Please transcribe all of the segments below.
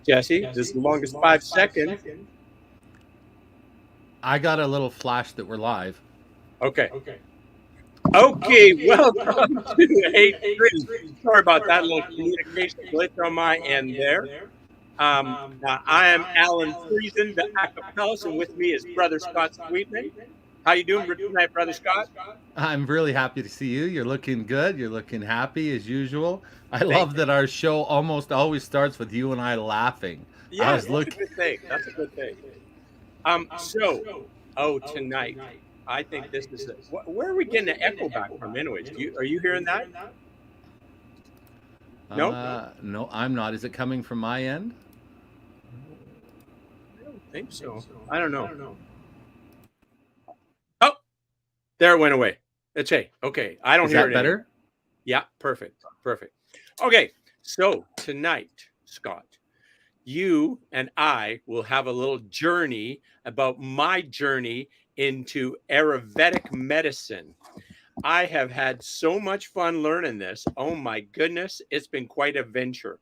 Jesse, this is the longest 5 seconds. I got a little flash that we're live. Okay. Okay, welcome to 8-3. Sorry about that little communication glitch on my end there. I am Allan Friesen, the acapellas, and with me is Brother Scott Sweetman. How you doing tonight, Brother Scott? I'm really happy to see you. You're looking good. You're looking happy as usual. I Thank love that our show almost always starts with you and I laughing. I Yeah, was that's a looking. good thing. That's a good thing. Tonight, I think this is where are we getting the echo back from? Anyways, are you hearing that? No, No, I'm not. Is it coming from my end? I don't think so. I don't know. Oh, there it went away. It's okay. I don't Is hear that it better? anymore. Yeah, perfect. Okay, so tonight, Scott, you and I will have a little journey about my journey into Ayurvedic medicine. I have had so much fun learning this. Oh my goodness, it's been quite a venture.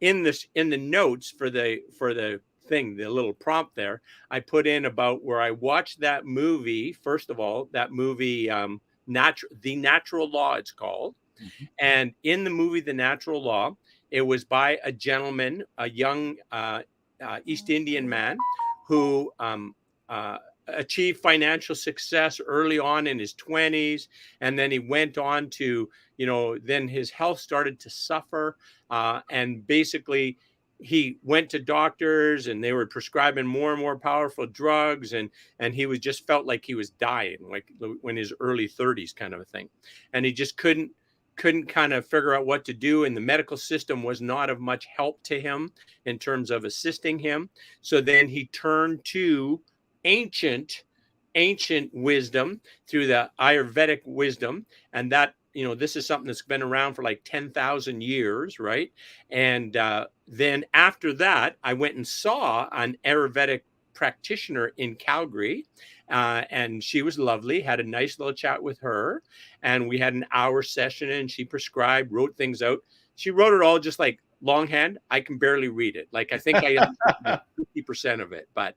In the notes for the thing, the little prompt there, I put in about where I watched that movie. First of all, that movie, The Natural Law, it's called. Mhm. And in the movie The Natural Law, it was by a gentleman, a young East Indian man who achieved financial success early on in his 20s. And then he went on to, then his health started to suffer. And basically, he went to doctors and they were prescribing more and more powerful drugs. And he was just felt like he was dying, like when his early 30s kind of a thing. And he just couldn't kind of figure out what to do, and the medical system was not of much help to him in terms of assisting him. So then he turned to ancient wisdom through the Ayurvedic wisdom, and that, this is something that's been around for like 10,000 years, right? And then after that, I went and saw an Ayurvedic practitioner in Calgary, and she was lovely. Had a nice little chat with her, and we had an hour session, and she prescribed, wrote things out. She wrote it all just like longhand. I can barely read it. Like I think I understood 50% of it, but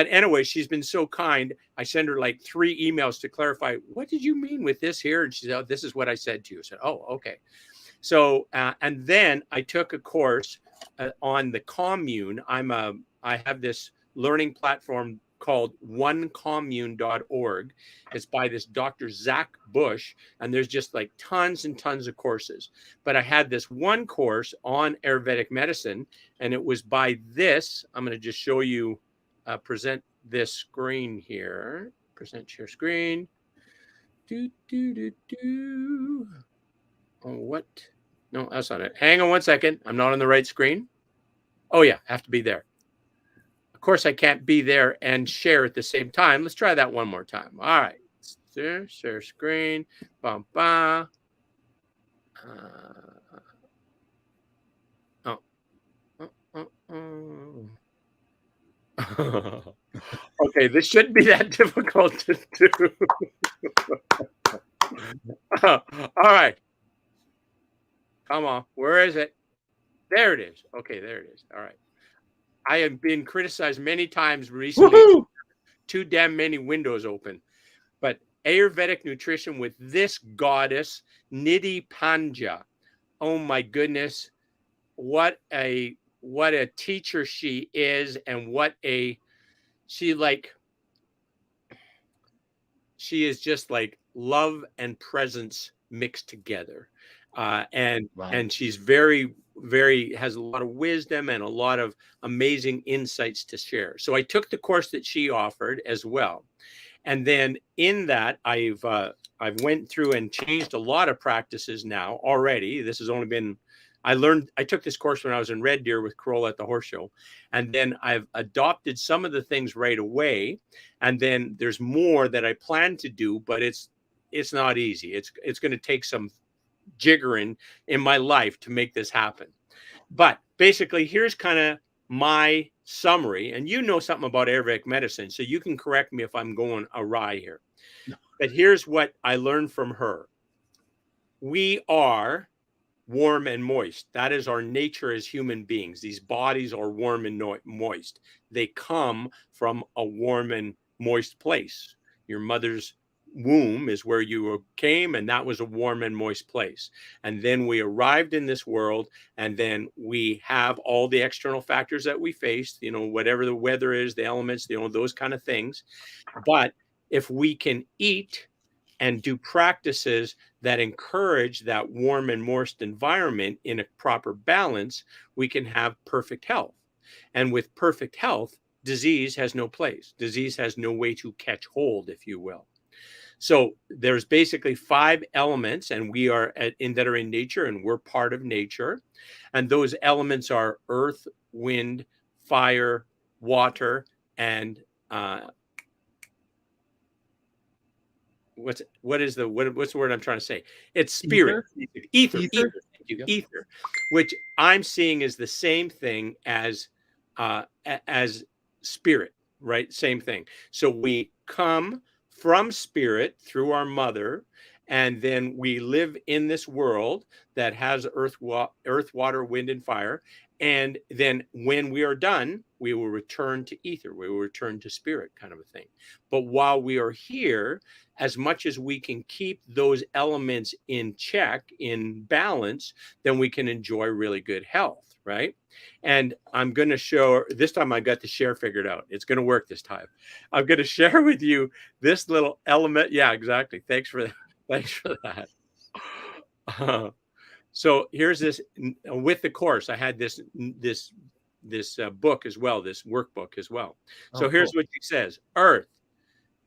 anyway, she's been so kind. I sent her like 3 emails to clarify, what did you mean with this here? And she said, oh, this is what I said to you. I said, oh, okay. So, and then I took a course on the commune. I have this learning platform called onecommune.org. It's by this Dr. Zach Bush, and there's just like tons and tons of courses. But I had this one course on Ayurvedic medicine, and it was by this. I'm going to just show you, present this screen here. Present share screen. Oh, what? No, that's not it. Hang on one second. I'm not on the right screen. Oh, yeah, I have to be there. Of course, I can't be there and share at the same time. Let's try that one more time. All right. Share screen. Bum, bum. Okay, this shouldn't be that difficult to do. All right. Come on. Where is it? There it is. Okay, there it is. All right. I have been criticized many times recently. Woo-hoo! Too damn many windows open. But Ayurvedic Nutrition with this goddess, Nidhi Pandya. Oh my goodness. What a teacher she is, and she is just like love and presence mixed together. And she's very, very, has a lot of wisdom and a lot of amazing insights to share. So I took the course that she offered as well. And then in that, I've went through and changed a lot of practices now already. This has only been, I took this course when I was in Red Deer with Corolla at the horse show. And then I've adopted some of the things right away. And then there's more that I plan to do, but it's not easy. It's going to take some jiggering in my life to make this happen. But basically, here's kind of my summary, and you know something about Ayurvedic medicine, so you can correct me if I'm going awry here. No. But here's what I learned from her. We are warm and moist. That is our nature as human beings. These bodies are warm and moist. They come from a warm and moist place. Your mother's womb is where you came, and that was a warm and moist place. And then we arrived in this world, and then we have all the external factors that we face, whatever the weather is, the elements, those kind of things. But if we can eat and do practices that encourage that warm and moist environment in a proper balance, we can have perfect health. And with perfect health, disease has no place. Disease has no way to catch hold, if you will. So there's basically 5 elements, and we are that are in nature, and we're part of nature. And those elements are earth, wind, fire, water, and what's the word I'm trying to say? It's spirit. Ether. Ether. Thank you. Yep. Ether, which I'm seeing is the same thing as spirit, right? Same thing. So we come from spirit through our mother, and then we live in this world that has earth, water, wind, and fire. And then when we are done, we will return to ether. We will return to spirit, kind of a thing. But while we are here, as much as we can keep those elements in check, in balance, then we can enjoy really good health, right? And I'm going to show, this time I got the share figured out. It's going to work this time. I'm going to share with you this little element. Yeah, exactly. Thanks for that. Thanks for that. So here's this, with the course, I had this book as well, this workbook as well. So here's what it says. Earth,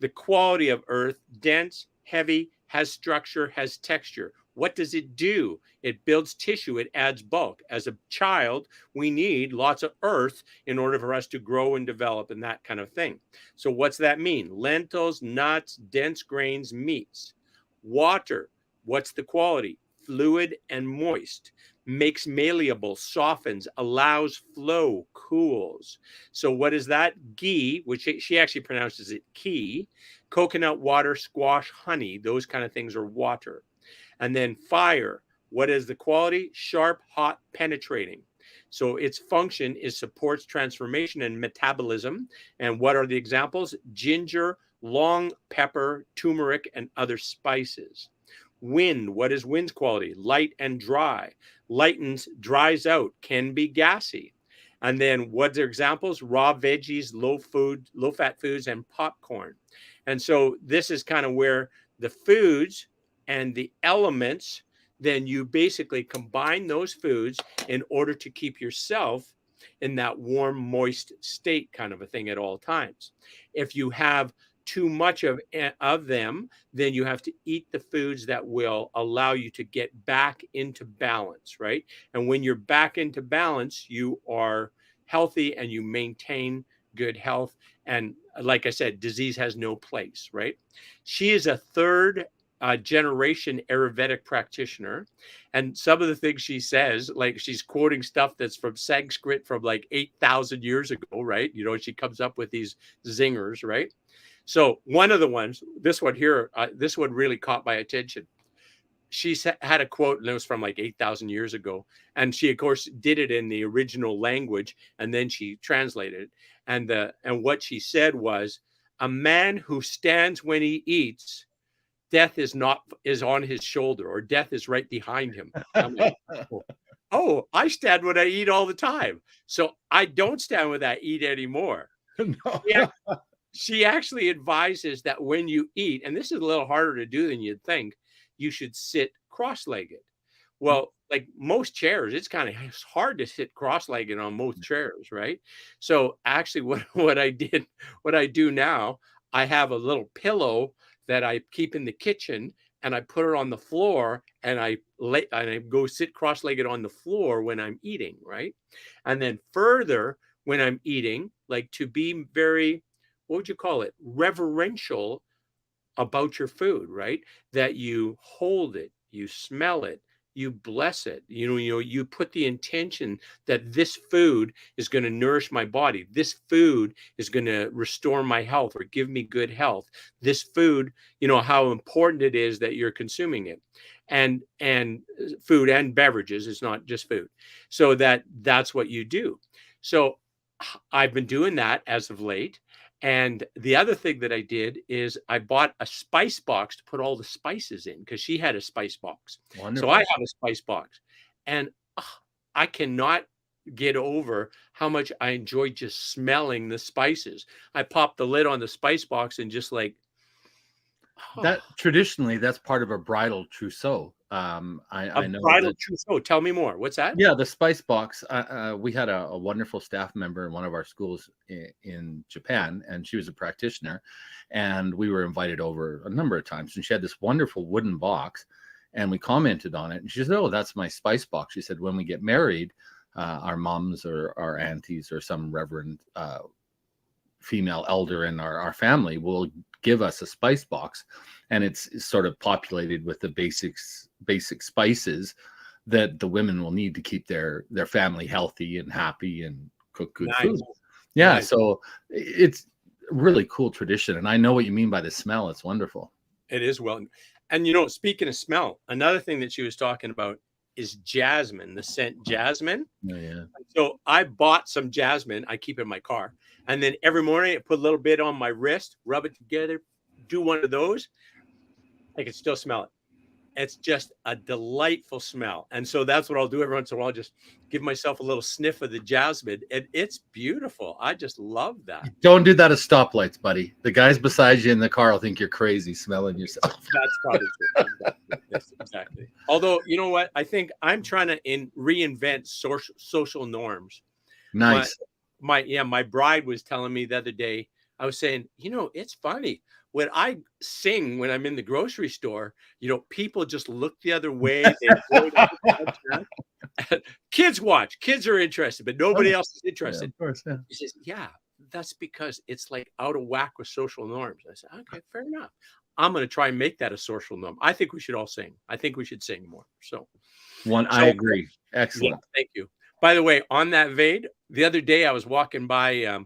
the quality of earth, dense, heavy, has structure, has texture. What does it do? It builds tissue. It adds bulk. As a child, we need lots of earth in order for us to grow and develop and that kind of thing. So what's that mean? Lentils, nuts, dense grains, meats. Water, what's the quality? Fluid and moist. Makes malleable, softens, allows flow, cools. So what is that? Ghee, which she actually pronounces it key, coconut water, squash, honey, those kind of things are water. And then fire, what is the quality? Sharp, hot, penetrating. So its function is supports transformation and metabolism. And what are the examples? Ginger, long pepper, turmeric, and other spices. Wind, what is wind's quality? Light and dry. Lightens, dries out, can be gassy. And then what's their examples? Raw veggies, low fat foods, and popcorn. And so this is kind of where the foods and the elements, then you basically combine those foods in order to keep yourself in that warm, moist state kind of a thing at all times. If you have too much of them, then you have to eat the foods that will allow you to get back into balance, right? And when you're back into balance, you are healthy and you maintain good health. And like I said, disease has no place, right? She is a third generation Ayurvedic practitioner. And some of the things she says, like she's quoting stuff that's from Sanskrit from like 8,000 years ago, right? She comes up with these zingers, right? So one of the ones, this one here, this one really caught my attention. She had a quote, and it was from like 8,000 years ago. And she, of course, did it in the original language, and then she translated it. And what she said was, a man who stands when he eats, death is on his shoulder, or death is right behind him. I'm like, oh, I stand when I eat all the time. So I don't stand when I eat anymore. No. Yeah. She actually advises that when you eat, and this is a little harder to do than you'd think, you should sit cross-legged. Well, like most chairs, it's kind of hard to sit cross-legged on most chairs, right? So actually what I do now, I have a little pillow that I keep in the kitchen, and I put it on the floor, and I go sit cross-legged on the floor when I'm eating, right? And then further, when I'm eating, like to be very, what would you call it? Reverential about your food, right? That you hold it, you smell it, you bless it. You put the intention that this food is going to nourish my body. This food is going to restore my health or give me good health. This food, how important it is that you're consuming it. And food and beverages, it's not just food. So that's what you do. So I've been doing that as of late. And the other thing that I did is I bought a spice box to put all the spices in, because she had a spice box. Wonderful. So I have a spice box, and I cannot get over how much I enjoy just smelling the spices. I pop the lid on the spice box and just like, that traditionally, that's part of a bridal trousseau. I know bridal that, trousseau. Tell me more. What's that? yeah, the spice box. We had a wonderful staff member in one of our schools in Japan, and she was a practitioner, and we were invited over a number of times, and she had this wonderful wooden box, and we commented on it, and she said, "Oh, that's my spice box." She said, "When we get married, our moms or our aunties or some reverend female elder in our family will give us a spice box, and it's sort of populated with the basic spices that the women will need to keep their family healthy and happy and cook good food." Yeah, nice. So it's a really cool tradition, and I know what you mean by the smell. It's wonderful. It is. Well, and speaking of smell, another thing that she was talking about is jasmine, the scent jasmine. Oh, yeah. So I bought some jasmine. I keep it in my car. And then every morning I put a little bit on my wrist, rub it together, do one of those. I can still smell it. It's just a delightful smell. And so that's what I'll do every once in a while. I'll just give myself a little sniff of the jasmine. And it's beautiful. I just love that. Don't do that at stoplights, buddy. The guys beside you in the car will think you're crazy smelling yourself. That's probably true. Yes, exactly. Although, you know what? I think I'm trying to reinvent social norms. Nice. My bride was telling me the other day, I was saying, it's funny. When I sing, when I'm in the grocery store, people just look the other way. Kids watch. Kids are interested, but nobody else is interested. Yeah, of course, yeah. He says, yeah, that's because it's like out of whack with social norms. I said, okay, fair enough. I'm going to try and make that a social norm. I think we should all sing. I think we should sing more. I agree. Excellent. Yeah, thank you. By the way, on that vein, the other day I was walking by,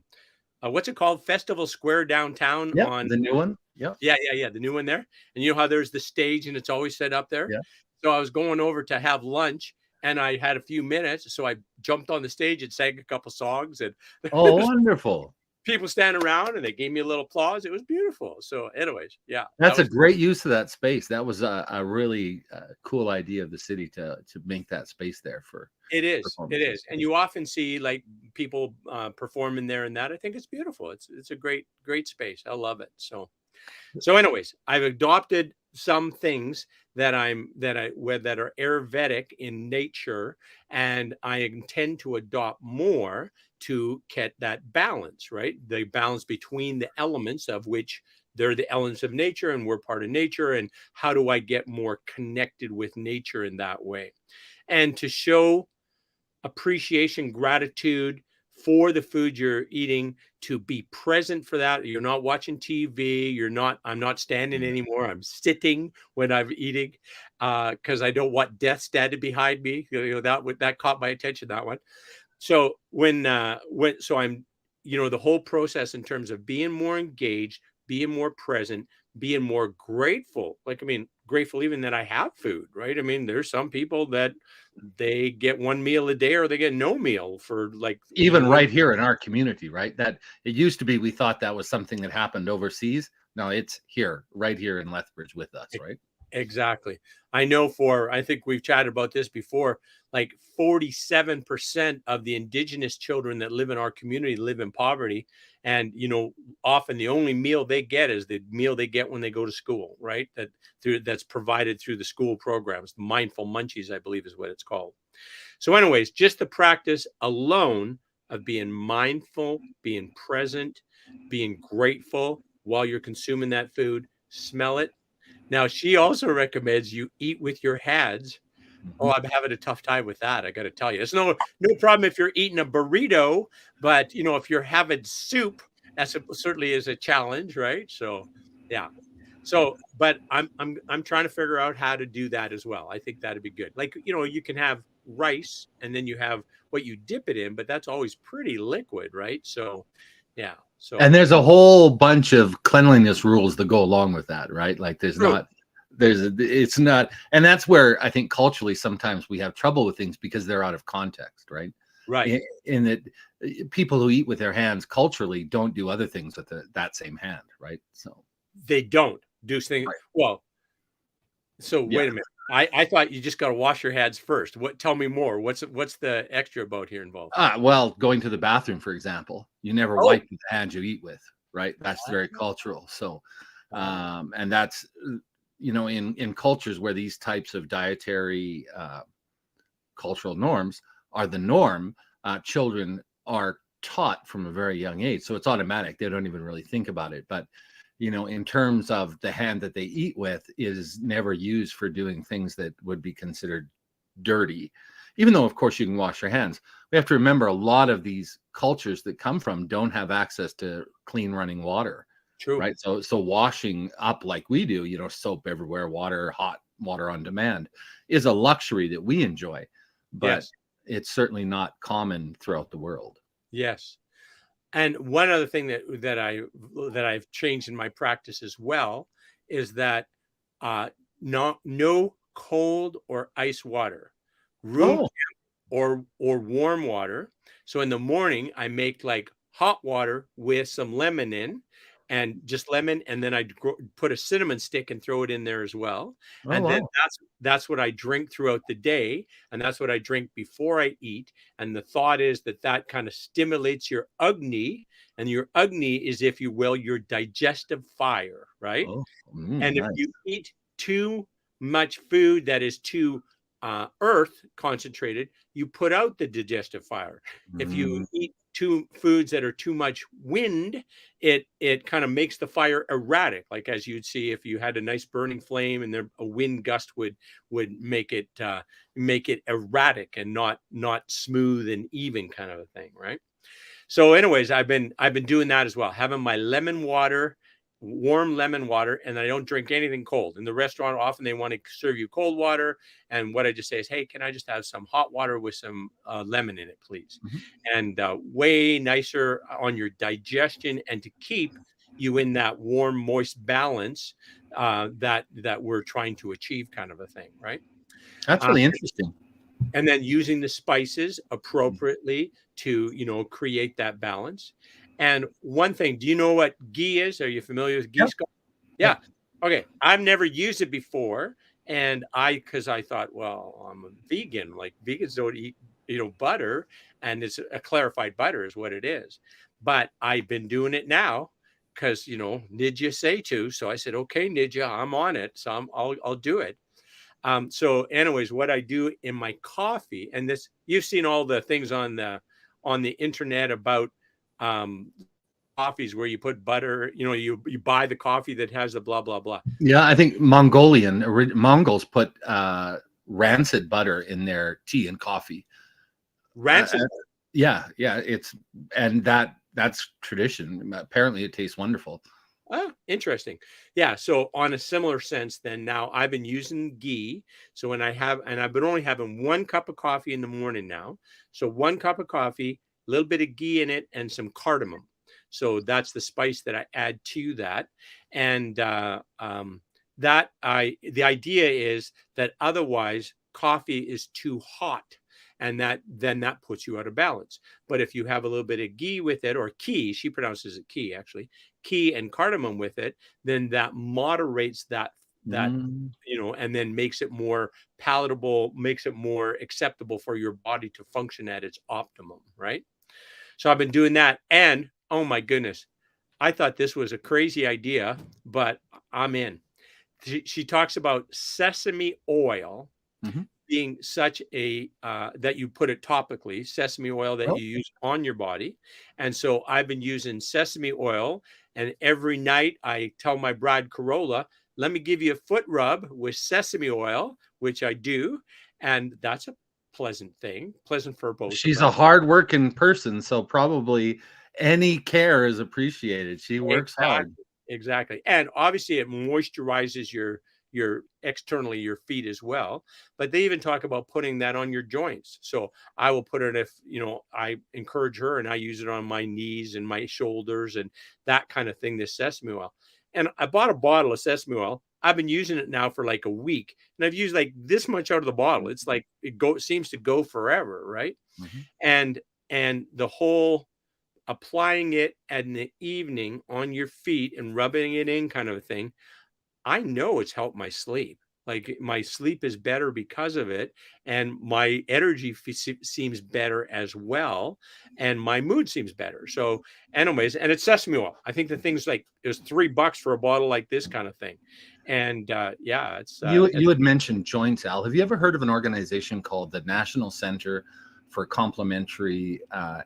what's it called? Festival Square downtown. Yeah, on the new one. Yeah. Yeah. The new one there. And you know how there's the stage and it's always set up there? Yeah. So I was going over to have lunch and I had a few minutes. So I jumped on the stage and sang a couple songs. And oh, wonderful. People stand around and they gave me a little applause. It was beautiful. So anyways, yeah. That's a great use of that space. That was a really cool idea of the city to make that space there for. It is. And you often see like people performing there and that. I think it's beautiful. It's a great space. I love it. So anyways, I've adopted some things that are Ayurvedic in nature, and I intend to adopt more to get that balance, right? The balance between the elements, of which they're the elements of nature and we're part of nature. And how do I get more connected with nature in that way? And to show appreciation, gratitude for the food you're eating, to be present for that. You're not watching TV. I'm not standing anymore. I'm sitting when I'm eating, because I don't want death standing behind me. That caught my attention, that one. So so I'm, the whole process in terms of being more engaged, being more present, being more grateful. Grateful even that I have food, right? There's some people that they get one meal a day or they get no meal for even right here in our community, right? That it used to be, we thought that was something that happened overseas. No, it's right here in Lethbridge with us, right? Exactly. I know I think we've chatted about this before, like 47% of the Indigenous children that live in our community live in poverty. And, often the only meal they get is the meal they get when they go to school, right? That's provided through the school programs. Mindful Munchies, I believe is what it's called. So anyways, just the practice alone of being mindful, being present, being grateful while you're consuming that food, smell it. Now, she also recommends you eat with your hands. Oh, I'm having a tough time with that. I got to tell you, it's no problem if you're eating a burrito, but if you're having soup, certainly is a challenge, right? So, yeah. So, but I'm trying to figure out how to do that as well. I think that'd be good. Like, you can have rice and then you have what you dip it in, but that's always pretty liquid, right? So, yeah. And So there's a whole bunch of cleanliness rules that go along with that, right? Like true. it's not, and that's where I think culturally sometimes we have trouble with things because they're out of context, right? Right. In that people who eat with their hands culturally don't do other things with that same hand, right? So They don't do things. right. Well, so Yeah. wait a minute. I thought you just got to wash your hands first. Tell me more. What's the extra about here involved? Well, going to the bathroom, for example, you never Oh, wipe with the hands you eat with, right? That's very cultural. So, and that's in cultures where these types of dietary cultural norms are the norm, children are taught from a very young age. So it's automatic. They don't even really think about it. But, in terms of the hand that they eat with is never used for doing things that would be considered dirty, even though, of course, you can wash your hands. We have to remember a lot of these cultures that come from don't have access to clean running water. true. Right. So washing up like we do, soap everywhere, water, hot water on demand is a luxury that we enjoy, but Yes. it's certainly not common throughout the world. Yes. And one other thing that I've changed in my practice as well is that no cold or ice water, room Oh, or warm water. So in the morning, I make like hot water with some lemon in, and just lemon, and then I put a cinnamon stick and throw it in there as well. oh, And then wow. that's what I drink throughout the day, and that's what I drink before I eat. And the thought is that kind of stimulates your Agni, and your Agni is, if you will, your digestive fire, right? Oh, And if nice. you eat too much food that is too earth concentrated, you put out the digestive fire. If you Mm, eat two foods that are too much wind, it kind of makes the fire erratic. Like, as you'd see if you had a nice burning flame, and there a wind gust would make it erratic and not smooth and even, kind of a thing, right? So, anyways, I've been doing that as well, having my lemon water, warm lemon water, and I don't drink anything cold. In the restaurant, often they want to serve you cold water, and what I just say is, "Hey, can I just have some hot water with some lemon in it, please?" mhm. And way nicer on your digestion, and to keep you in that warm, moist balance that we're trying to achieve, kind of a thing, right? That's Um, really interesting. and then using the spices appropriately to create that balance. And one thing, do you know what ghee is? Are you familiar with ghee, Yep. Scott? Yeah. Yep. Okay, I've never used it before, and because I thought, well, I'm a vegan, like vegans don't eat butter, and it's a clarified butter is what it is. But I've been doing it now because Nidja say to, so I said, okay, Nidja, I'm on it, so I'll do it. So, anyways, what I do in my coffee, and this, you've seen all the things on the internet about um, coffees where you put butter. You buy the coffee that has the blah blah blah. Yeah, I think Mongols put rancid butter in their tea and coffee. Rancid. Yeah, and that's tradition. Apparently, it tastes wonderful. Oh, interesting. Yeah. So, on a similar sense, then now I've been using ghee. So I've been only having 1 cup of coffee in the morning now. So 1 cup of coffee, a little bit of ghee in it, and some cardamom. So that's the spice that I add to that. And the idea is that otherwise coffee is too hot, and that puts you out of balance. But if you have a little bit of ghee with it, or key, she pronounces it key actually, key and cardamom with it, then that moderates that Mm. and then makes it more palatable, makes it more acceptable for your body to function at its optimum, right? So I've been doing that, and oh my goodness, I thought this was a crazy idea, but I'm in. She talks about sesame oil Mhm. being such a that you put it topically, sesame oil that Well, you use on your body. And so I've been using sesame oil, and every night I tell my bride Corolla, let me give you a foot rub with sesame oil, which I do, and that's a pleasant thing, pleasant for both of she's a us. hard-working person, so probably any care is appreciated. She works hard. Exactly. Exactly. And obviously it moisturizes your externally your feet as well. But they even talk about putting that on your joints. So I will put it if, I encourage her and I use it on my knees and my shoulders and that kind of thing, this sesame oil. And I bought a bottle of sesame oil. I've been using it now for like a week and I've used like this much out of the bottle. It's like seems to go forever, right? Mhm. And the whole applying it in the evening on your feet and rubbing it in kind of a thing, I know it's helped my sleep. Like my sleep is better because of it, and my energy seems better as well, and my mood seems better. So, anyways, and it's sesame oil. I think the thing's like it was $3 for a bottle like this kind of thing, and yeah, You had mentioned joints, Al. Have you ever heard of an organization called the National Center for Complementary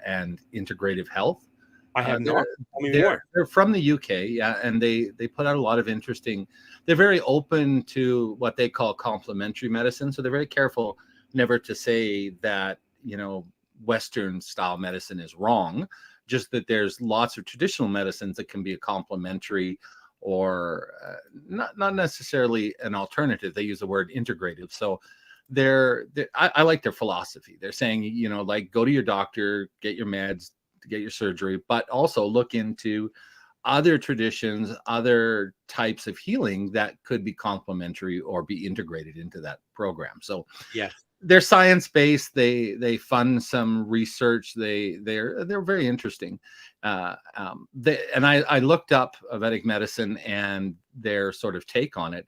and Integrative Health? I have not. They're Tell me more. they're from the UK, yeah, and they put out a lot of interesting. They're very open to what they call complementary medicine, so they're very careful never to say that Western style medicine is wrong. Just that there's lots of traditional medicines that can be a complementary or not necessarily an alternative. They use the word integrative. So I like their philosophy. They're saying, like go to your doctor, get your meds, get your surgery, but also look into other traditions, other types of healing that could be complementary or be integrated into that program. So Yes. they're science-based. They fund some research. They're very interesting. And I looked up Vedic medicine and their sort of take on it,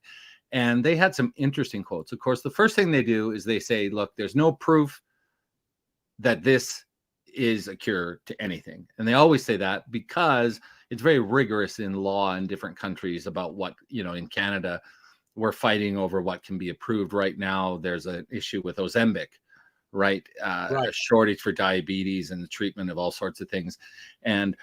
and they had some interesting quotes. Of course, the first thing they do is they say, look, there's no proof that this is a cure to anything. And they always say that because it's very rigorous in law in different countries about what, in Canada, we're fighting over what can be approved right now. There's an issue with Ozempic, right? Right. A shortage for diabetes and the treatment of all sorts of things. And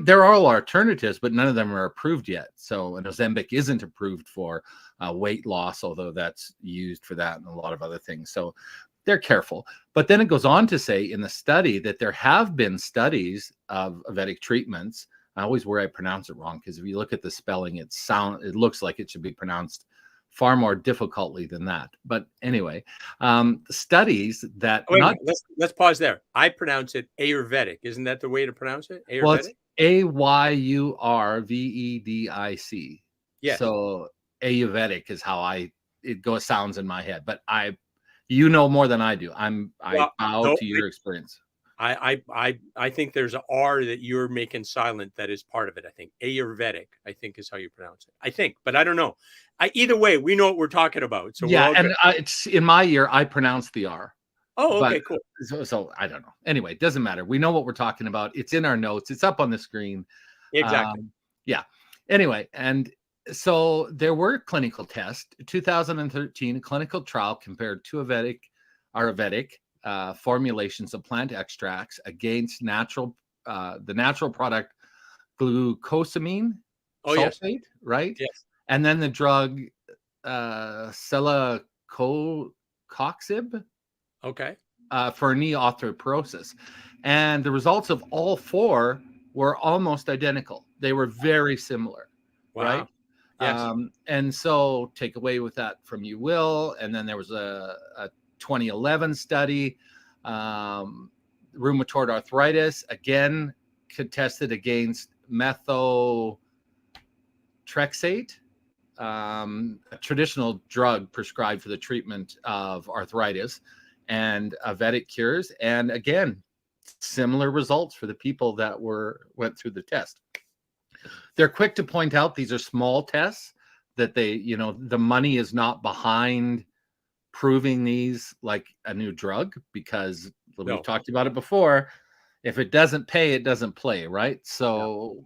there are all alternatives, but none of them are approved yet. So an Ozempic isn't approved for weight loss, although that's used for that and a lot of other things. So they're careful. But then it goes on to say in the study that there have been studies of Vedic treatments. I always worry I pronounce it wrong because if you look at the spelling, it looks like it should be pronounced far more difficultly than that. But anyway, studies that let's pause there. I pronounce it Ayurvedic. Isn't that the way to pronounce it? Ayurvedic? Well, it's Ayurvedic. Yes. So Ayurvedic is how sounds in my head. But you know more than I do. I bow to your experience. I think there's an R that you're making silent that is part of it. I think Ayurvedic, I think is how you pronounce it. I think, but I don't know. Either way, we know what we're talking about. So yeah, and it's in my ear. I pronounce the R. Oh, okay, cool. So I don't know. Anyway, it doesn't matter. We know what we're talking about. It's in our notes. It's up on the screen. Exactly. Yeah. Anyway, and so there were clinical tests. 2013, a clinical trial compared to Ayurvedic formulations of plant extracts against the natural product glucosamine sulfate, yes. right? Yes. And then the drug celecoxib, okay, for knee osteoporosis. And the results of all four were almost identical. They were very similar, wow. right? Yes. And so take away with that from you will. And then there was a 2011 study, rheumatoid arthritis, again, contested against methotrexate, a traditional drug prescribed for the treatment of arthritis, and Vedic cures. And again, similar results for the people that went through the test. They're quick to point out these are small tests, that the money is not behind proving these like a new drug, because we've talked about it before. If it doesn't pay, it doesn't play, right? So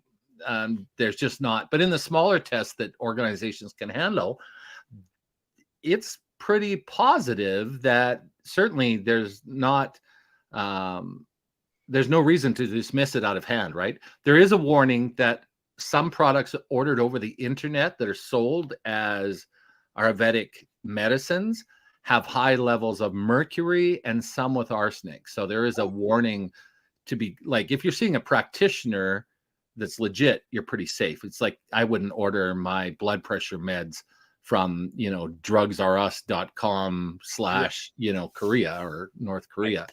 there's just not. But in the smaller tests that organizations can handle, it's pretty positive that certainly there's no reason to dismiss it out of hand, right? There is a warning that some products ordered over the internet that are sold as Ayurvedic medicines have high levels of mercury and some with arsenic. So there is a warning to be like, if you're seeing a practitioner, that's legit, you're pretty safe. It's like I wouldn't order my blood pressure meds from, drugsrus.com / Korea or North Korea.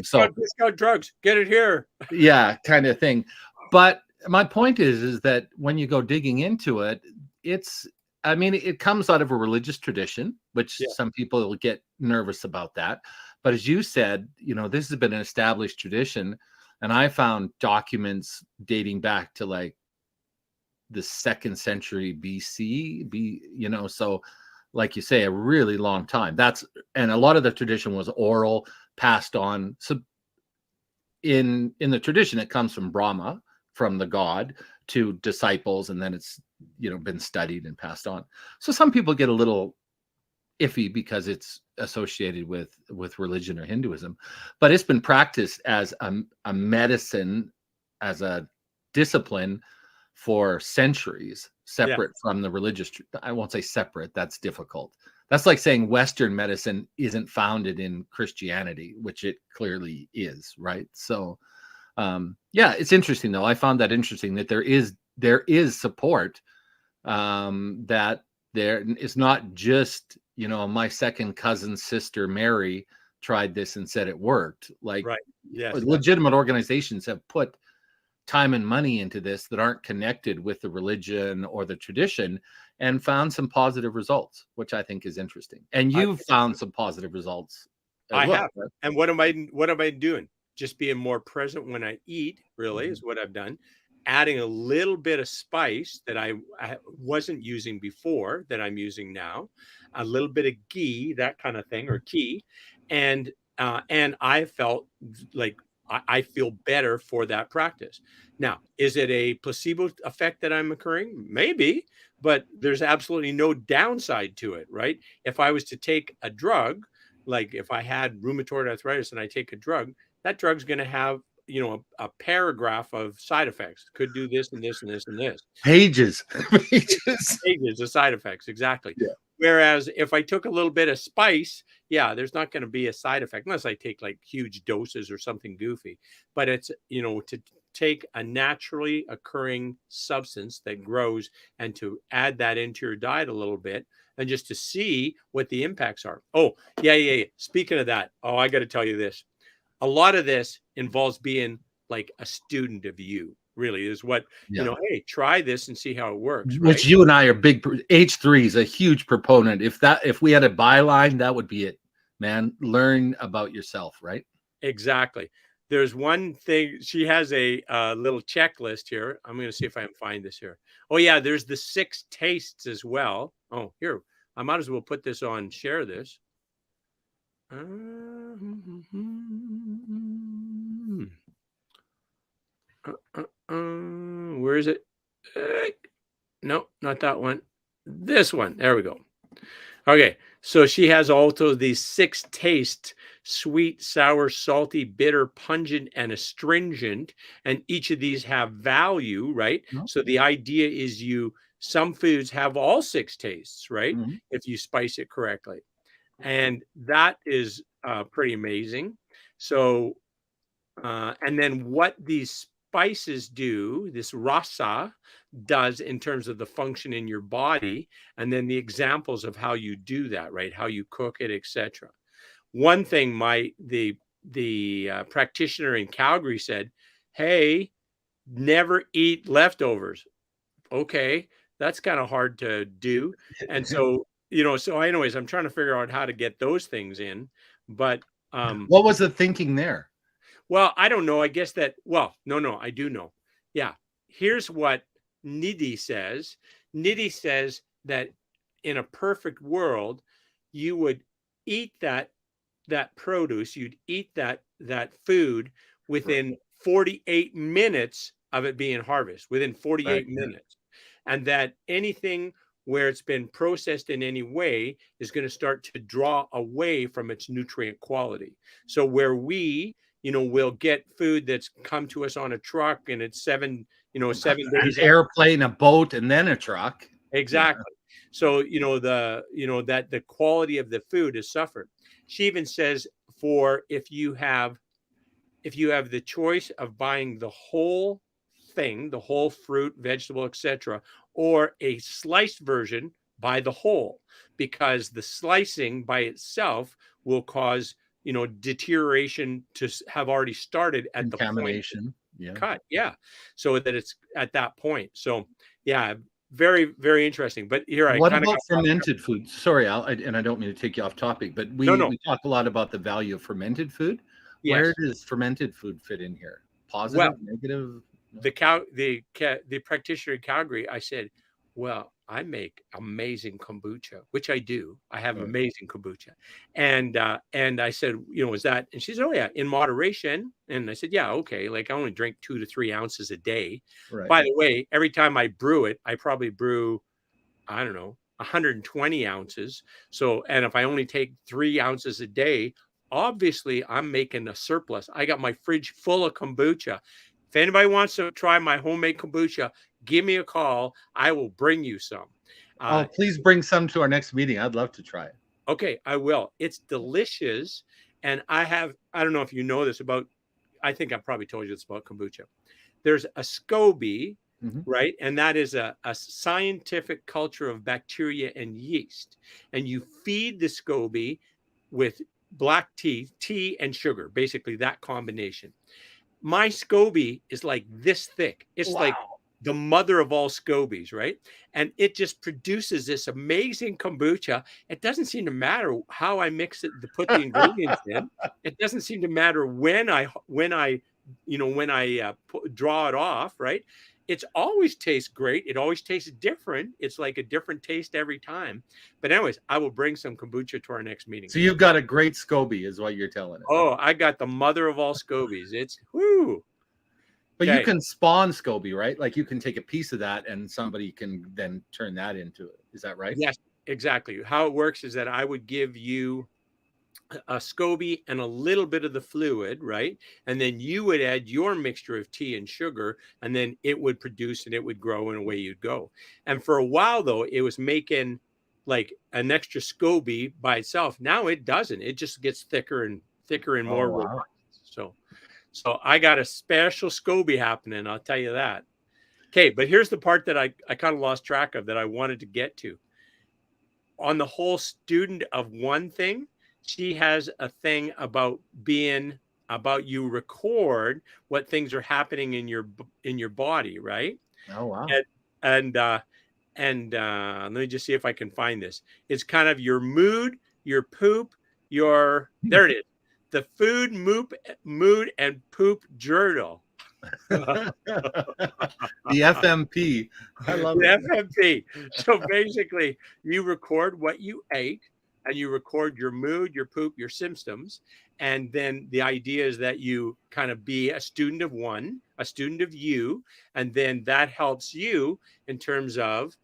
So discount drugs, get it here. yeah, kind of thing. But my point is that when you go digging into it, it comes out of a religious tradition, which some people will get nervous about that. But as you said, this has been an established tradition. And I found documents dating back to like the 2nd century BC, so like you say, a really long time. And a lot of the tradition was oral, passed on. So in the tradition, it comes from Brahma, from the god, to disciples, and then it's been studied and passed on. So some people get a little iffy because it's associated with religion or Hinduism, but it's been practiced as a medicine, as a discipline for centuries, separate from the religious. I won't say separate, that's difficult. That's like saying Western medicine isn't founded in Christianity, which it clearly is, right? So it's interesting though. I found that interesting that there is support, that there is not just my second cousin's sister Mary tried this and said it worked. Like, legitimate organizations have put time and money into this that aren't connected with the religion or the tradition, and found some positive results, which I think is interesting. And you've found some positive results as well. Have. Right? And what am I doing? Just being more present when I eat, really, is what I've done. Adding a little bit of spice that I wasn't using before, that I'm using now, a little bit of ghee, that kind of thing, or ghee, and I felt like I feel better for that practice. Now, is it a placebo effect that I'm occurring? Maybe, but there's absolutely no downside to it, right? If I was to take a drug, like if I had rheumatoid arthritis and I take a drug, that drug's going to have a paragraph of side effects. Could do this and this and this and this. Pages of side effects. Exactly. Yeah. Whereas if I took a little bit of spice, there's not going to be a side effect unless I take like huge doses or something goofy. But it's, to take a naturally occurring substance that grows and to add that into your diet a little bit, and just to see what the impacts are. Oh, yeah. Speaking of that, I got to tell you this. A lot of this involves being like a student of you, really, is what, hey, try this and see how it works. Right? Which you and I are big. H3 is a huge proponent. If we had a byline, that would be it, man. Learn about yourself, right? Exactly. There's one thing. She has a little checklist here. I'm going to see if I can find this here. Oh, yeah. There's the 6 tastes as well. Oh, here. I might as well put this on, share this. Where is it? No, not that one. This one. There we go. Okay. So she has also these 6 tastes: sweet, sour, salty, bitter, pungent, and astringent. And each of these have value, right? Mm-hmm. So the idea is some foods have all 6 tastes, right? Mm-hmm. If you spice it correctly. And that is pretty amazing. So, and then what these spices do, this rasa does in terms of the function in your body, and then the examples of how you do that, right? How you cook it, etc. One thing the practitioner in Calgary said, hey, never eat leftovers. Okay, that's kind of hard to do. And so, so anyways, I'm trying to figure out how to get those things in. But what was the thinking there? Well, I don't know. I guess that, no, I do know. Yeah. Here's what Nidhi says. Nidhi says that in a perfect world, you would eat that produce, you'd eat that food within 48 minutes of it being harvested, within 48 minutes. And that anything where it's been processed in any way is going to start to draw away from its nutrient quality. So where we, we'll get food that's come to us on a truck and it's 7 days. An airplane, a boat, and then a truck. Exactly. Yeah. So, that the quality of the food has suffered. She even says if you have the choice of buying the whole thing, the whole fruit, vegetable, etc., or a sliced version by the whole, because the slicing by itself will cause, deterioration to have already started at the point Contamination. Yeah. cut. Yeah. So that it's at that point. So yeah, very, very interesting. But here I What kind of about got fermented food? Sorry, and I don't mean to take you off topic, but no. we talk a lot about the value of fermented food. Where Yes. does fermented food fit in here? Well, Positive, negative? No? the practitioner in Calgary, I said, well, I make amazing kombucha, which I do. I have Right. amazing kombucha. And I said, is that? And she said, oh yeah, in moderation. And I said, yeah, okay. Like I only drink 2 to 3 ounces a day. Right. By the way, every time I brew it, I probably brew, I don't know, 120 ounces. So, and if I only take 3 ounces a day, obviously I'm making a surplus. I got my fridge full of kombucha. If anybody wants to try my homemade kombucha, give me a call. I will bring you some. Oh, please bring some to our next meeting. I'd love to try it. Okay, I will. It's delicious. And I don't know if you know this about, I think I probably told you this about kombucha. There's a SCOBY, right? And that is a scientific culture of bacteria and yeast. And you feed the SCOBY with black tea and sugar, basically that combination. My SCOBY is like this thick. It's like the mother of all SCOBYs, right? And it just produces this amazing kombucha. It doesn't seem to matter how I mix it to put the ingredients in. It doesn't seem to matter when I draw it off, right? It's always tastes great. It always tastes different. It's like a different taste every time. But anyways, I will bring some kombucha to our next meeting. So you've got a great SCOBY, is what you're telling us. Oh, I got the mother of all SCOBYs. It's whoo. But you can spawn SCOBY, right? Like you can take a piece of that and somebody can then turn that into it. Is that right? Yes, exactly. How it works is that I would give you a SCOBY and a little bit of the fluid, right? And then you would add your mixture of tea and sugar, and then it would produce and it would grow, and away you'd go. And for a while, though, it was making like an extra SCOBY by itself. Now it doesn't. It just gets thicker and more robust. So I got a special SCOBY happening, I'll tell you that. Okay, but here's the part that I kind of lost track of that I wanted to get to. On the whole student of one thing, she has a thing about you record what things are happening in your body, right? Oh wow. And let me just see if I can find this. It's kind of your mood, your poop, there it is. The food, mood, and poop journal. The FMP. I love the it. FMP. So basically, you record what you ate, and you record your mood, your poop, your symptoms. And then the idea is that you kind of be a student of one, a student of you, and then that helps you in terms of,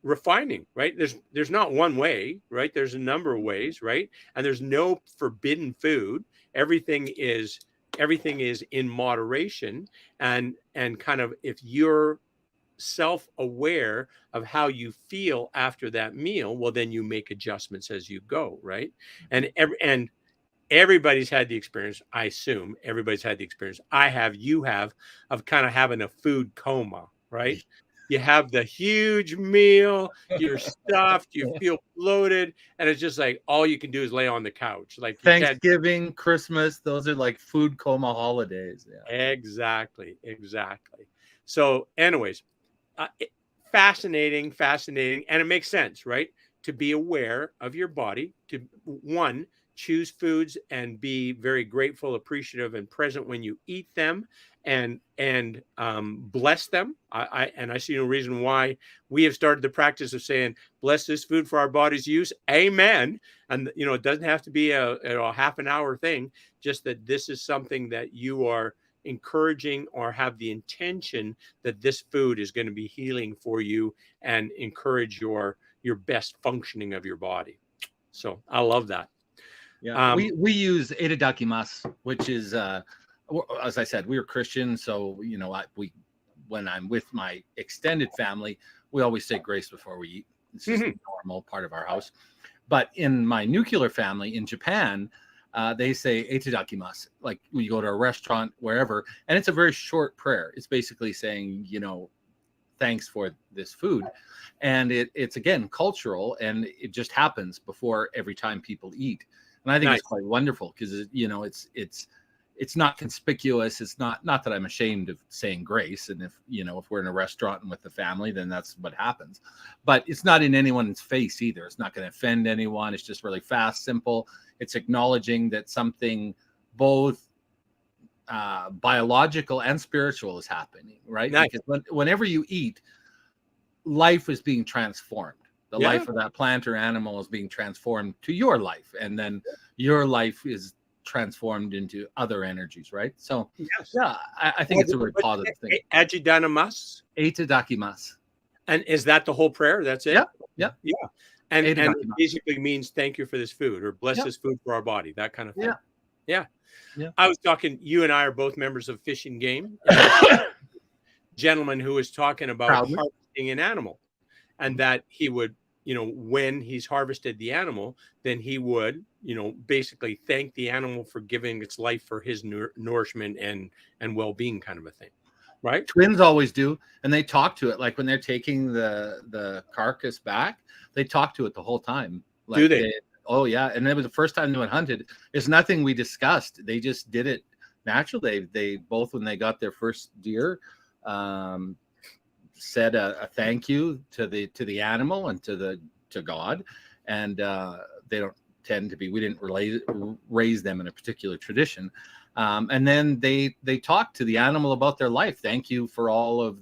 refining, right? There's not one way, right? There's a number of ways, right? And there's no forbidden food. Everything is in moderation, and kind of, if you're self-aware of how you feel after that meal, well, then you make adjustments as you go, right? And everybody's had the experience, I assume everybody's had the experience you have, of kind of having a food coma, right? You have the huge meal, you're stuffed, you feel bloated, and it's just like all you can do is lay on the couch. Like Thanksgiving, Christmas, those are like food coma holidays. Yeah. Exactly. So anyways, fascinating. And it makes sense, right? To be aware of your body, to one, choose foods and be very grateful, appreciative, and present when you eat them, and bless them. I see no reason why we have started the practice of saying, bless this food for our body's use. Amen. And, it doesn't have to be a half an hour thing, just that this is something that you are encouraging or have the intention that this food is going to be healing for you and encourage your best functioning of your body. So I love that. Yeah, we use Itadakimasu, which is, as I said, we were Christian, so when I'm with my extended family, we always say grace before we eat. It's just a normal part of our house. But in my nuclear family in Japan, they say "Itadakimasu," like when you go to a restaurant, wherever, and it's a very short prayer. It's basically saying, thanks for this food, and it's again cultural, and it just happens before every time people eat, and I think Nice. it's quite wonderful because it's not conspicuous. It's not that I'm ashamed of saying grace, and if we're in a restaurant and with the family, then that's what happens. But it's not in anyone's face either. It's not going to offend anyone. It's just really fast, simple. It's acknowledging that something both biological and spiritual is happening, right? Nice. Because whenever you eat, life is being transformed. The life of that plant or animal is being transformed to your life, and then your life is transformed into other energies, right? So yeah, I think it's a really positive thing. Ajidanamas. Itadakimasu. And is that the whole prayer? That's it? Yeah. And it Itadakimasu. basically means thank you for this food, or bless Yeah. this food for our body, that kind of thing. Yeah. I was talking, you and I are both members of Fish and Game. Gentleman who was talking about Proudly. harvesting an animal, and that he would, when he's harvested the animal, then he would, basically thank the animal for giving its life for his nourishment and well-being, kind of a thing, right? Twins always do, and they talk to it, like when they're taking the carcass back, they talk to it the whole time. Like Do they? Oh yeah, and it was the first time they went hunted. It's nothing we discussed. They just did it naturally. They both, when they got their first deer, said a thank you to the animal and to God, and they don't tend to be. We didn't raise them in a particular tradition, and then they talked to the animal about their life. Thank you for all of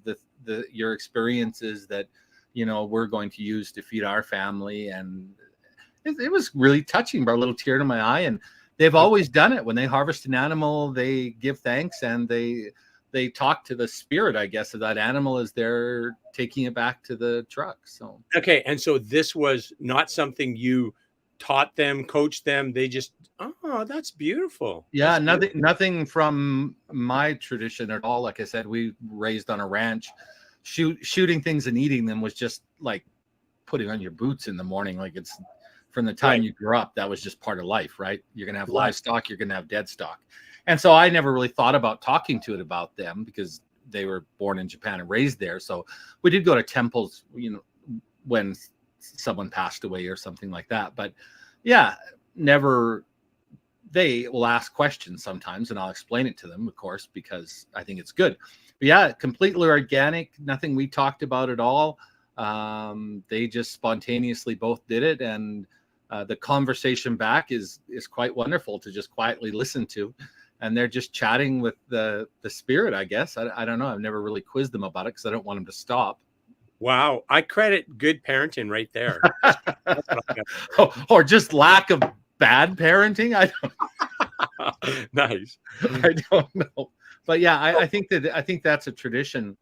your experiences that we're going to use to feed our family, and it was really touching. Brought a little tear to my eye, and they've always done it when they harvest an animal. They give thanks, and they talk to the spirit, I guess, of that animal as they're taking it back to the truck. So okay, and so this was not something you taught them, coached them. They just, oh, that's beautiful. Yeah, That's nothing from my tradition at all. Like I said, we raised on a ranch. Shooting things and eating them was just like putting on your boots in the morning. Like it's from the time you grew up, that was just part of life, right? You're gonna have livestock, you're gonna have dead stock. And so I never really thought about talking to it about them because they were born in Japan and raised there. So we did go to temples, when someone passed away or something like that. But yeah, never. They will ask questions sometimes, and I'll explain it to them, of course, because I think it's good. But yeah, completely organic, nothing we talked about at all. They just spontaneously both did it, and the conversation back is quite wonderful to just quietly listen to. And they're just chatting with the spirit, I guess. I don't know. I've never really quizzed them about it because I don't want them to stop. wow. I credit good parenting right there. That's what I got. Or just lack of bad parenting. Nice. I don't know. But yeah, I think that's a tradition,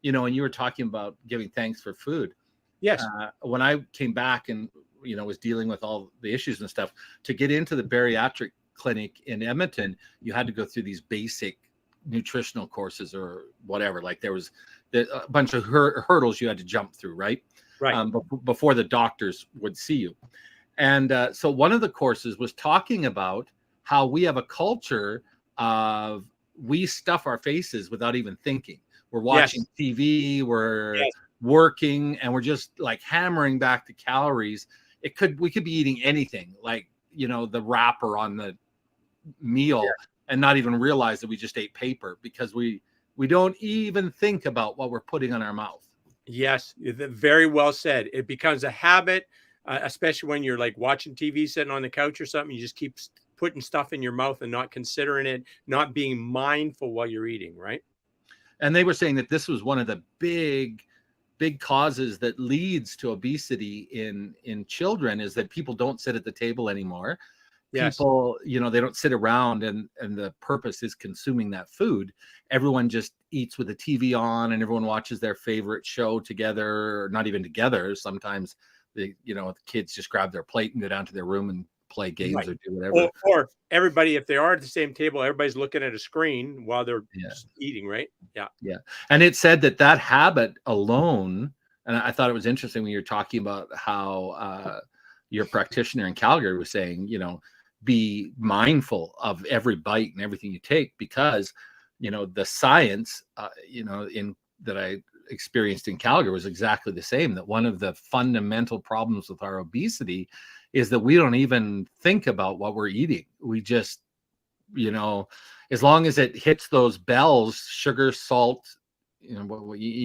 and you were talking about giving thanks for food. Yes. When I came back and, was dealing with all the issues and stuff, to get into the bariatric clinic in Edmonton, you had to go through these basic nutritional courses or whatever. Like there was a bunch of hurdles you had to jump through, right? Before the doctors would see you. And so one of the courses was talking about how we have a culture of we stuff our faces without even thinking. We're watching TV, we're working, and we're just like hammering back the calories. We could be eating anything, like the wrapper on the meal, and not even realize that we just ate paper because we don't even think about what we're putting on our mouth. Yes, very well said. It becomes a habit, especially when you're like watching TV, sitting on the couch or something. You just keep putting stuff in your mouth and not considering it, not being mindful while you're eating, right? And they were saying that this was one of the big causes that leads to obesity in children, is that people don't sit at the table anymore. Yes. People, they don't sit around and the purpose is consuming that food. Everyone just eats with the TV on, and everyone watches their favorite show together, or not even together. Sometimes the kids just grab their plate and go down to their room and play games or do whatever. Or everybody, if they are at the same table, everybody's looking at a screen while they're eating, right? Yeah. And it said that habit alone, and I thought it was interesting when you're talking about how your practitioner in Calgary was saying, be mindful of every bite and everything you take, because the science in that I experienced in Calgary was exactly the same, that one of the fundamental problems with our obesity is that we don't even think about what we're eating. We just, as long as it hits those bells, sugar, salt, you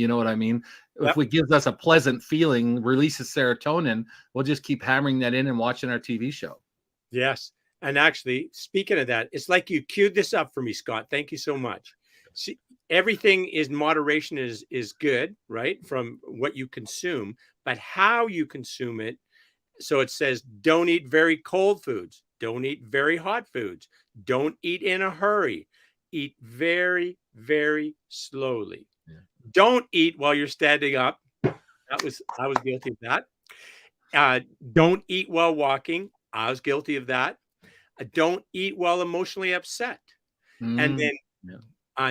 know what I mean? Yep. If it gives us a pleasant feeling, releases serotonin, we'll just keep hammering that in and watching our TV show. Yes. And actually, speaking of that, it's like you queued this up for me, Scott. Thank you so much. See, everything is moderation is good, right? From what you consume, but how you consume it. So it says, don't eat very cold foods. Don't eat very hot foods. Don't eat in a hurry. Eat very, very slowly. Yeah. Don't eat while you're standing up. I was guilty of that. Don't eat while walking. I was guilty of that. Don't eat while emotionally upset. And then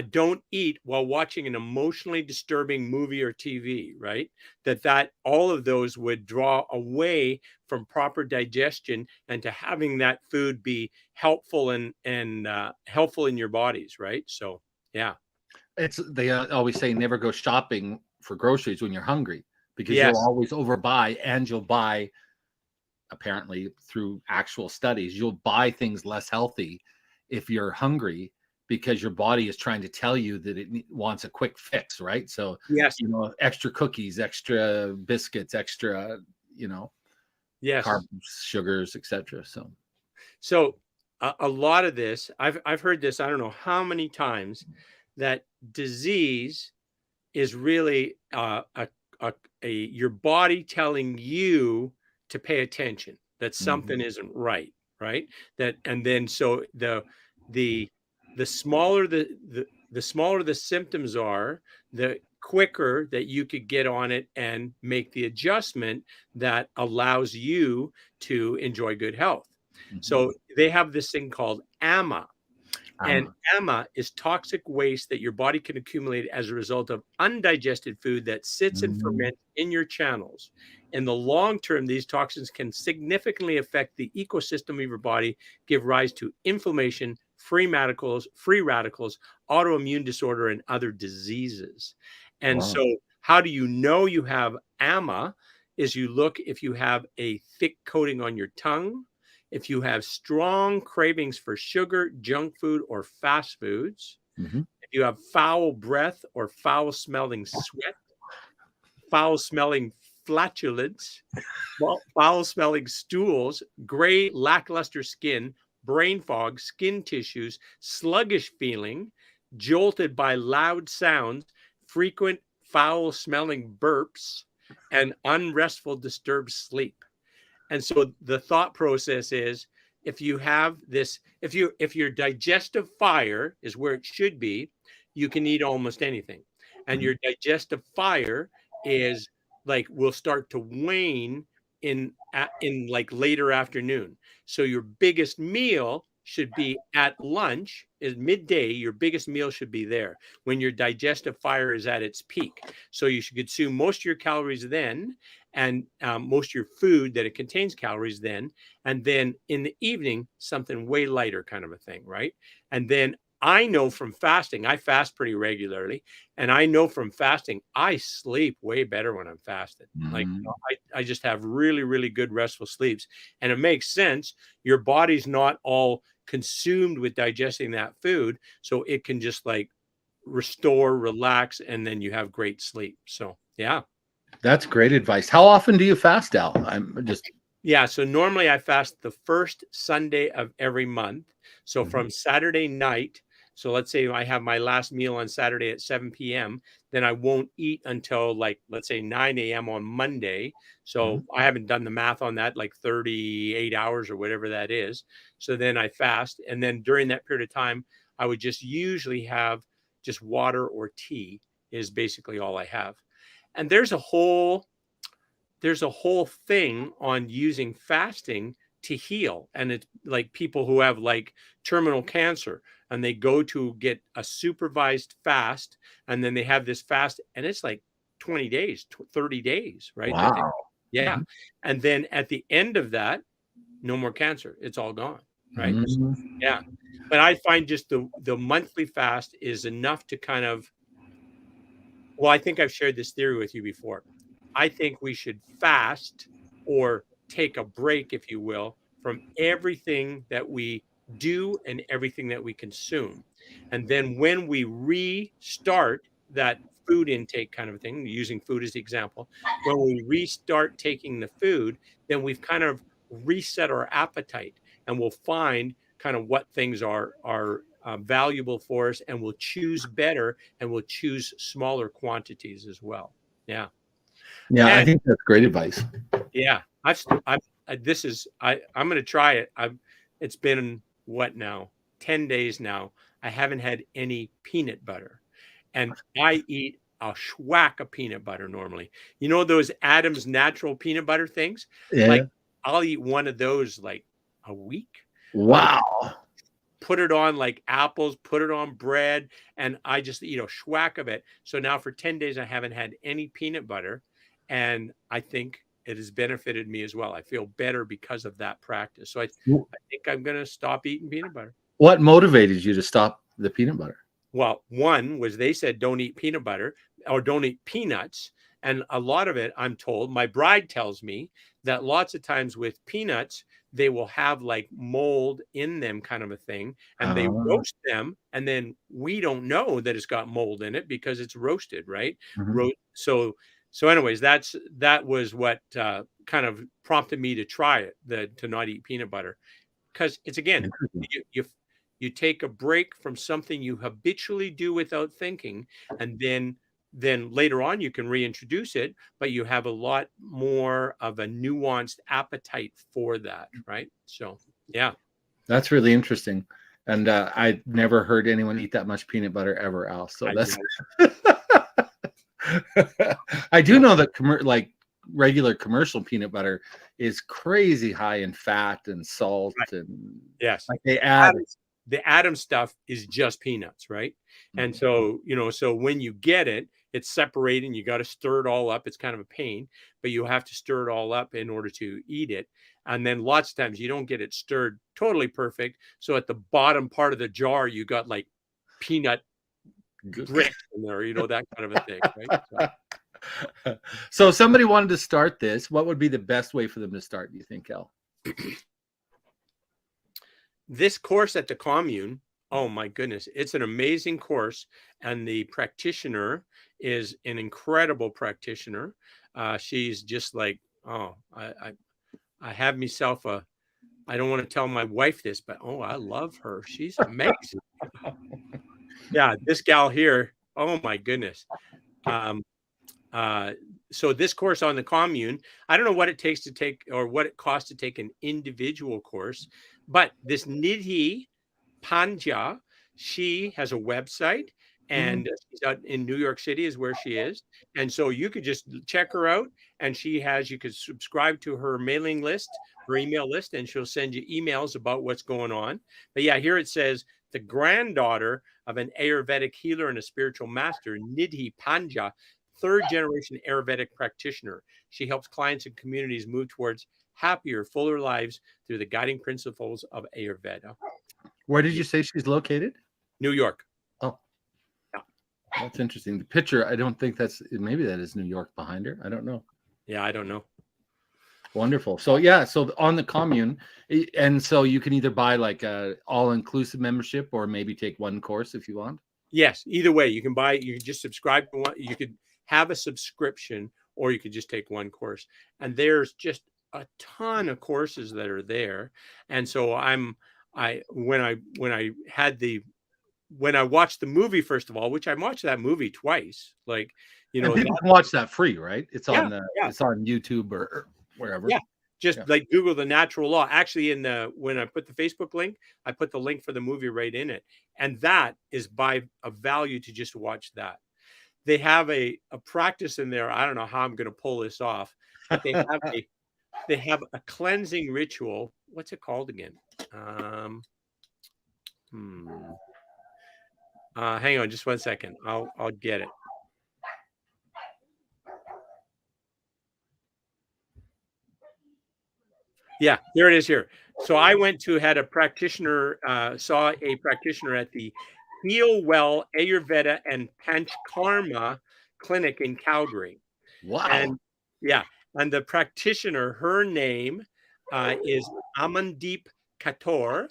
don't eat while watching an emotionally disturbing movie or TV, right? That all of those would draw away from proper digestion and to having that food be helpful and helpful in your bodies, right? So, yeah. They always say never go shopping for groceries when you're hungry, because Yes. you'll always overbuy, and you'll buy, apparently through actual studies, you'll buy things less healthy if you're hungry, because your body is trying to tell you that it wants a quick fix, right? So, Yes. extra cookies, extra biscuits, extra, Yes. carbs, sugars, etc. So a lot of this, I've heard this, I don't know how many times, that disease is really your body telling you to pay attention, that something isn't right, right? That, and then so the smaller the smaller the symptoms are, the quicker that you could get on it and make the adjustment that allows you to enjoy good health. So they have this thing called AMA, and AMA is toxic waste that your body can accumulate as a result of undigested food that sits and ferments in your channels. In the long term, these toxins can significantly affect the ecosystem of your body, give rise to inflammation, free radicals, autoimmune disorder, and other diseases. And so, how do you know you have AMA? Is you look if you have a thick coating on your tongue, if you have strong cravings for sugar, junk food, or fast foods, if you have foul breath or foul smelling sweat, foul smelling flatulence, foul smelling stools, gray, lackluster skin, brain fog, skin tissues, sluggish feeling, jolted by loud sounds, frequent foul smelling burps, and unrestful, disturbed sleep. And so the thought process is, if you have this, if your digestive fire is where it should be, you can eat almost anything. And your digestive fire is like, will start to wane in like later afternoon. So your biggest meal should be at lunch, is midday. Your biggest meal should be there when your digestive fire is at its peak. So you should consume most of your calories then, and most of your food that it contains calories then. And then in the evening, something way lighter kind of a thing, right? And then I know from fasting, I fast pretty regularly, and I know from fasting, I sleep way better when I'm fasted. Like, I just have really, really good restful sleeps. And it makes sense. Your body's not all consumed with digesting that food, so it can just like restore, relax, and then you have great sleep. So, yeah. That's great advice. How often do you fast, Al? Yeah, so normally I fast the first Sunday of every month. So from Saturday night, so let's say I have my last meal on Saturday at 7 p.m., then I won't eat until, like, let's say 9 a.m. on Monday. So I haven't done the math on that, like 38 hours or whatever that is. So then I fast. And then during that period of time, I would just usually have just water or tea is basically all I have. And there's a whole thing on using fasting to heal. And it's like people who have like terminal cancer, and they go to get a supervised fast, and then they have this fast, and it's like 20 days, 30 days, right? Wow. Yeah. And then at the end of that, no more cancer. It's all gone. right? Yeah. But I find just the monthly fast is enough to kind of, well, I think I've shared this theory with you before. I think we should fast or take a break, if you will, from everything that we do and everything that we consume. And then when we restart that food intake kind of thing, using food as the example, when we restart taking the food, then we've kind of reset our appetite and we'll find kind of what things are valuable for us, and we'll choose better and we'll choose smaller quantities as well. Yeah. Yeah, I And think that's great advice. yeah, I'm going to try it. It's been what now? 10 days now. I haven't had any peanut butter, and I eat a schwack of peanut butter normally. You know, those Adam's natural peanut butter things? Yeah. Like I'll eat one of those like a week. Wow. Put it on like apples, put it on bread, and I just eat a schwack of it. So now for 10 days, I haven't had any peanut butter. And I think it has benefited me as well. I feel better because of that practice. So I think I'm going to stop eating peanut butter. What motivated you to stop the peanut butter? Well, one was they said don't eat peanut butter or don't eat peanuts. And a lot of it, I'm told, my bride tells me that lots of times with peanuts, they will have like mold in them kind of a thing. And they roast them. And then we don't know that it's got mold in it because it's roasted, right? So anyways, that was what kind of prompted me to try it, to not eat peanut butter. Because it's, again, you take a break from something you habitually do without thinking, and then later on you can reintroduce it, but you have a lot more of a nuanced appetite for that, right? So yeah, that's really interesting. And I never heard anyone eat that much peanut butter ever else. So that's I do know that like regular commercial peanut butter is crazy high in fat and salt, and yes, like they add the Adam stuff is just peanuts, right? And so, so when you get it, it's separating. You got to stir it all up. It's kind of a pain, but you have to stir it all up in order to eat it. And then lots of times you don't get it stirred totally perfect. So at the bottom part of the jar, you got like peanut bricks in there, that kind of a thing, right? So if somebody wanted to start this, what would be the best way for them to start, do you think, Al? This course at the commune, oh my goodness, it's an amazing course. And the practitioner is an incredible practitioner. She's just like, I have myself I don't want to tell my wife this, but I love her. She's amazing. Yeah, this gal here, oh my goodness. So this course on the commune, I don't know what it takes to take or what it costs to take an individual course, but this Nidhi Pandya, she has a website, and she's out in New York City is where she is. And so you could just check her out, and you could subscribe to her mailing list, her email list, and she'll send you emails about what's going on. But yeah, here it says the granddaughter of an Ayurvedic healer and a spiritual master, Nidhi Pandya, third generation Ayurvedic practitioner. She helps clients and communities move towards happier, fuller lives through the guiding principles of Ayurveda. Where did you say she's located? New York. Oh, yeah. That's interesting. The picture, I don't think maybe that is New York behind her. I don't know. Yeah, I don't know. Wonderful. So yeah, so on the commune, and so you can either buy like a all-inclusive membership or maybe take one course if you want. Yes, either way, you can just subscribe to one. You could have a subscription, or you could just take one course. And there's just a ton of courses that are there. And so when I watched the movie, first of all, which I watched that movie twice, like, and people can watch that free, right? It's on it's on YouTube or wherever. Yeah. Just like Google the natural law. Actually, when I put the Facebook link, I put the link for the movie right in it. And that is by a value to just watch that. They have a practice in there. I don't know how I'm going to pull this off, but they have a cleansing ritual. What's it called again? Hang on just one second. I'll get it. Yeah, there it is here. So I had a practitioner, saw a practitioner at the Heal Well Ayurveda and Panchkarma clinic in Calgary. Wow. And yeah, and the practitioner, her name is Amandeep Khatorh.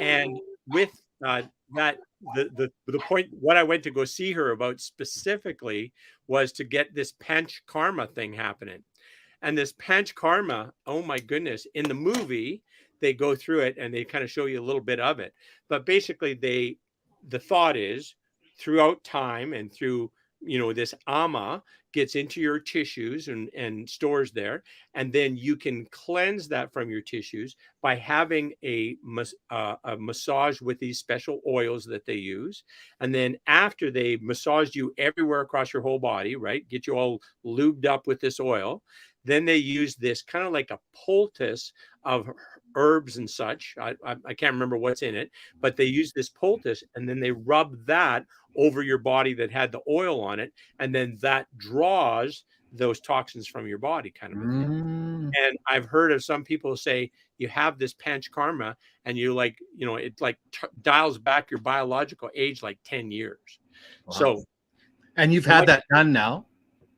And with that, the point, what I went to go see her about specifically was to get this Panchkarma thing happening. And this Panchkarma, oh my goodness, in the movie, they go through it and they kind of show you a little bit of it. But basically, the thought is throughout time and through, this ama gets into your tissues and stores there. And then you can cleanse that from your tissues by having a massage with these special oils that they use. And then after they massaged you everywhere across your whole body, right, get you all lubed up with this oil, then they use this kind of like a poultice of herbs and such. I can't remember what's in it, but they use this poultice and then they rub that over your body that had the oil on it. And then that draws those toxins from your body, kind of a thing. Mm. And I've heard of some people say you have this Panchkarma and you it like dials back your biological age like 10 years. Wow. So, and you've had that done now?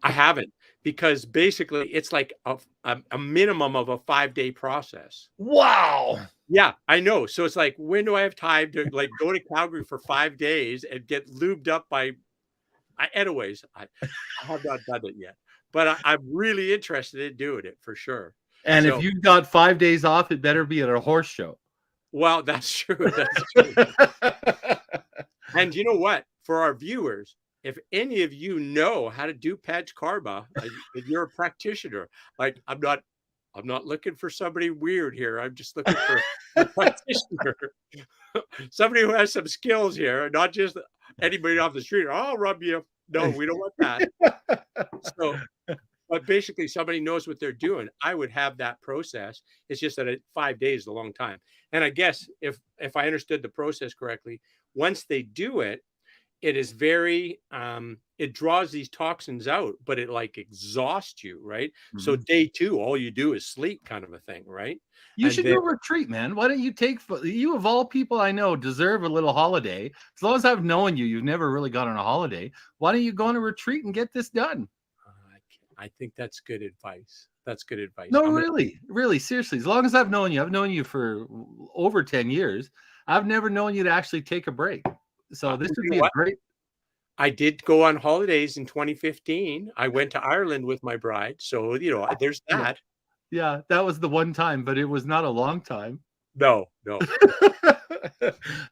I haven't, because basically it's like a minimum of a 5-day process. Wow. Yeah, I know. So it's like, when do I have time to like go to Calgary for 5 days and get lubed up by? Anyways, I have not done it yet, but I'm really interested in doing it for sure. And if you've got 5 days off, it better be at a horse show. Well, that's true. That's true. And you know what? For our viewers, if any of you know how to do Panchkarma, and you're a practitioner, like I'm not looking for somebody weird here. I'm just looking for a practitioner, somebody who has some skills here, not just anybody off the street. I'll rub you. No, we don't want that. So, but basically, somebody knows what they're doing. I would have that process. It's just that 5 days is a long time. And I guess if I understood the process correctly, once they do it, it is very it draws these toxins out, but it like exhausts you, right? Mm-hmm. So day 2, all you do is sleep, kind of a thing, right? You should do a retreat, man. Why don't you you, of all people I know, deserve a little holiday. As long as I've known you, you've never really gone on a holiday. Why don't you go on a retreat and get this done? I think that's good advice. That's good advice. No, really, seriously. As long as I've known you for over 10 years. I've never known you to actually take a break. So this would be a great. I did go on holidays in 2015. I went to Ireland with my bride. So, there's that. Yeah, that was the one time, but it was not a long time. No.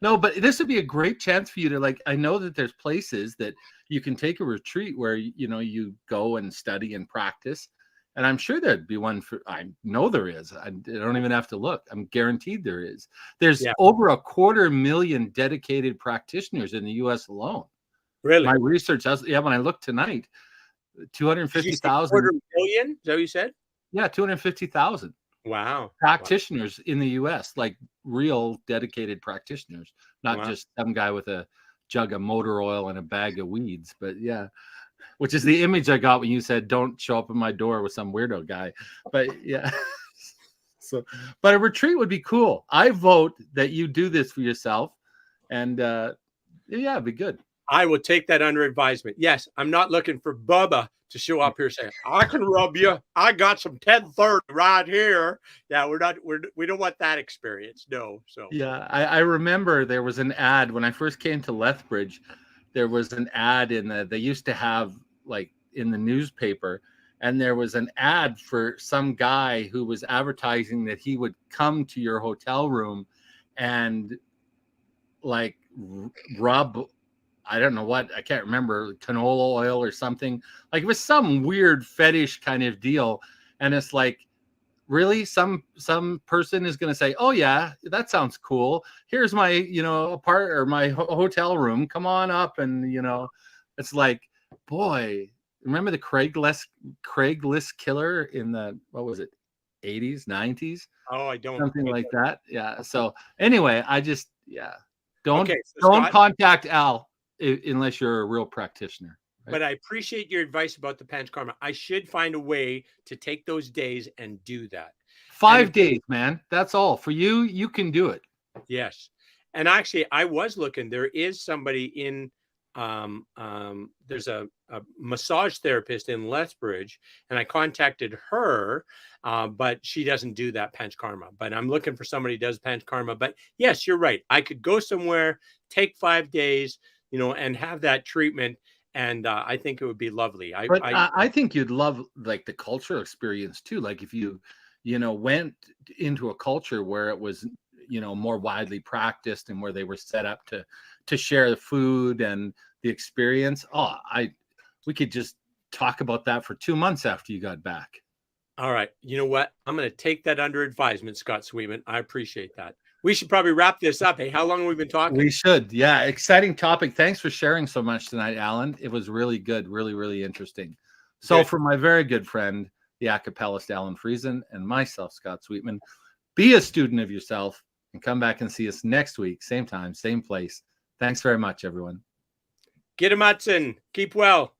No, but this would be a great chance for you to I know that there's places that you can take a retreat where, you go and study and practice. And I'm sure there'd be one I know there is. I don't even have to look. I'm guaranteed there is. There's over 250,000 dedicated practitioners in the U.S. alone. Really? My research, when I looked tonight, 250,000. 250,000? Is that what you said? Yeah, 250,000. Wow. Practitioners in the U.S., like real dedicated practitioners, not just some guy with a jug of motor oil and a bag of weeds. But yeah, which is the image I got when you said, don't show up at my door with some weirdo guy. But yeah. But a retreat would be cool. I vote that you do this for yourself. And it'd be good. I will take that under advisement. Yes, I'm not looking for Bubba to show up here saying, I can rub you. I got some 1030 right here. Yeah, we don't want that experience. No. So yeah, I remember there was an ad when I first came to Lethbridge. There was an ad they used to have in the newspaper, and there was an ad for some guy who was advertising that he would come to your hotel room and rub, I don't know what, I can't remember, canola oil or something. It was some weird fetish kind of deal. And it's really some person is going to say, oh yeah, that sounds cool. Here's my, apartment or my hotel room. Come on up. And, it's boy, remember the Craigslist killer in the, what was it? 80s, 90s? Oh, I don't. Something like that. Yeah. So anyway, don't Scott, contact Al unless you're a real practitioner. Right? But I appreciate your advice about the Panchkarma. I should find a way to take those days and do that. 5 days, man. That's all for you. You can do it. Yes. And actually, I was looking. There is somebody in, there's a massage therapist in Lethbridge, and I contacted her, but she doesn't do that Panchkarma. But I'm looking for somebody who does Panchkarma. But yes, you're right. I could go somewhere, take 5 days, and have that treatment. And I think it would be lovely. I think you'd love like the cultural experience too. Like if you went into a culture where it was more widely practiced and where they were set up to share the food and the experience. We could just talk about that for 2 months after you got back. All right. You know what? I'm going to take that under advisement, Scott Sweetman. I appreciate that. We should probably wrap this up. Hey, how long have we been talking? We should. Yeah. Exciting topic. Thanks for sharing so much tonight, Allan. It was really good. Really, really interesting. So Good. for my very good friend, the acapellist Allan Friesen, and myself, Scott Sweetman, be a student of yourself and come back and see us next week. Same time, same place. Thanks very much, everyone. Get 'em, Hudson. Keep well.